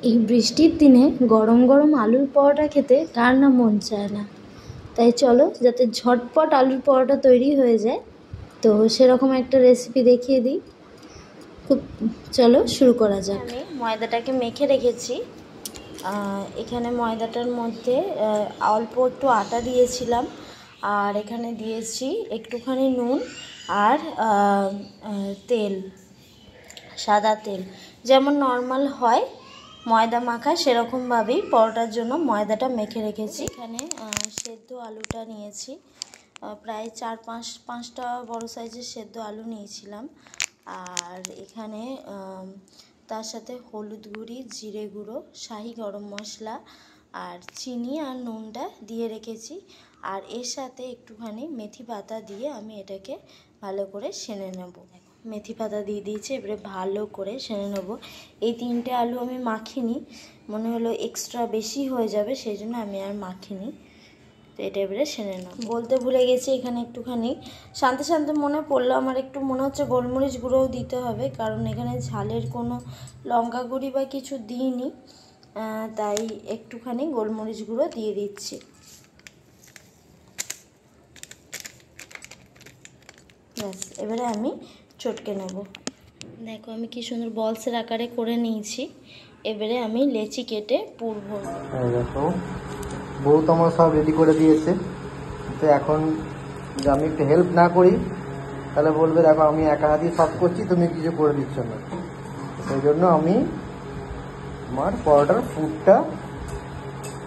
এই বৃষ্টির দিনে গরম গরম আলুর পরোটা খেতে কার না মন চায় না। তাই চলো যাতে ঝটপট আলুর পরোটা তৈরি হয়ে যায়, তো সেরকম একটা রেসিপি দেখিয়ে দিই। চলো শুরু করা যাক। আমি ময়দাটাকে মেখে রেখেছি। এখানে ময়দাটার মধ্যে অল্প একটু আটা দিয়েছিলাম, আর এখানে দিয়েছি একটুখানি নুন আর তেল, সাদা তেল, যেমন নর্মাল হয় ময়দা মাখা সেরকমভাবেই পরোটার জন্য ময়দাটা মেখে রেখেছি। এখানে সেদ্ধ আলুটা নিয়েছি, প্রায় পাঁচটা বড় সাইজের সেদ্ধ আলু নিয়েছিলাম। আর এখানে তার সাথে হলুদ গুঁড়ি, জিরে গুঁড়ো, শাহি গরম মশলা আর চিনি আর নুনটা দিয়ে রেখেছি। আর এর সাথে একটুখানি মেথি পাতা দিয়ে আমি এটাকে ভালো করে সেনে নেব। মেথি পাতা দিয়ে দিয়েছি, এবারে ভালো করে সেনে নেব। এই 3টে আলু আমি মাখিনি, মনে হলো এক্সট্রা বেশি হয়ে যাবে, সেই জন্য আমি আর মাখিনি। তো এটা এবারে সেনে নেব। বলতে ভুলে গেছি, এখানে একটুখানি শান্তি শান্তি মনে পড়লো আমার, একটু মনে হচ্ছে গোলমরিচ গুঁড়োও দিতে হবে, কারণ এখানে ঝালের কোনো লঙ্কা গুঁড়ি বা কিছু দিইনি, তাই একটুখানি গোলমরিচ গুঁড়ো দিয়ে দিচ্ছি। ব্যাস, এবারে আমি চটকে নেব। দেখো আমি কি সুন্দর বলসের আকারে করে নিয়েছি। এবারে আমি লেচি কেটে পুর ভরবো। দেখো বউ তো আমার সব রেডি করে দিয়েছে, তো এখন যদি আমি একটু হেল্প না করি তাহলে বলবে দেখো আমি একা হাতেই সব করছি, তুমি কিছু করে দিচ্ছ না। সেই জন্য আমি আমার পরোটার পুরটা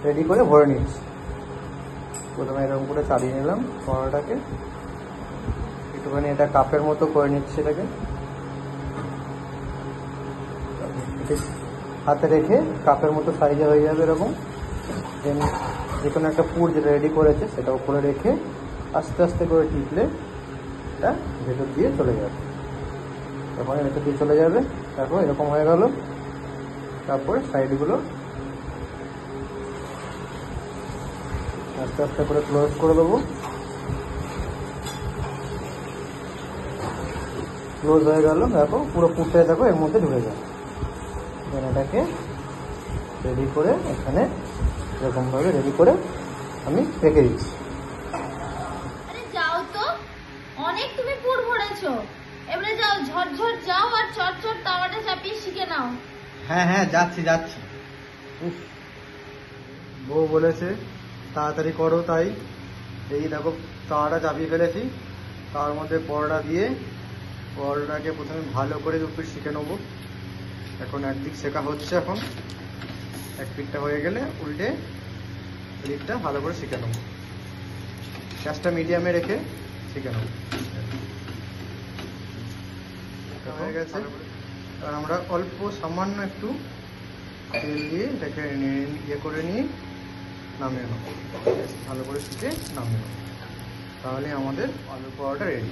রেডি করে ভরে নিচ্ছি। প্রথমে এরকম করে চালিয়ে নিলাম পরোটাটাকে, একটুখানি এটা কাপের মতো করে নিচ্ছি। এটাকে হাতে রেখে কাপের মতো সাইজে হয়ে যাবে এরকম। দেন যে কোনো একটা পুর যেটা রেডি করেছে সেটা উপরে রেখে আস্তে আস্তে করে টিপলে এটা ভেতর দিয়ে চলে যাবে। তখন ভেতর দিয়ে চলে যাবে। দেখো এরকম হয়ে গেল। তারপরে সাইডগুলো আস্তে আস্তে করে ক্লোজ করে দেবো। ক্লোজ হয়ে গেল। দেখো পুরো পুরটাই দেখো এর মধ্যে ঢুকে যাবে। এটাকে রেডি করে এখানে এরকমভাবে রেডি করে আমি রেখে দিচ্ছি। আরে যাও তো, অনেক তুমি পুর ভরেছো, এবারে যাও ঝটঝট যাও আর চটচট তাওয়াটা চাপিয়ে শিখে নাও। হ্যাঁ হ্যাঁ যাচ্ছি। বউ বলেছে তাড়াতাড়ি করো, তাই এই দেখো তাওয়াটা চাপিয়ে ফেলেছি। তার মধ্যে পরোটা দিয়ে পরোটাকে প্রথমে ভালো করে উপরে শিখে নেবো। এখন একদিক শেখা হচ্ছে, এখন এক পিঠটা হয়ে গেলে উল্টে দিকটা ভালো করে শিখে নেবো। গ্যাসটা মিডিয়ামে রেখে শিখে নেবো। হয়ে গেছে। আর আমরা অল্প সামান্য একটু তেল দিয়ে এটাকে ইয়ে করে নিয়ে নামিয়ে নেবো। ভালো করে শিখে নামিয়ে নেবো, তাহলে আমাদের আলু পরোটা রেডি।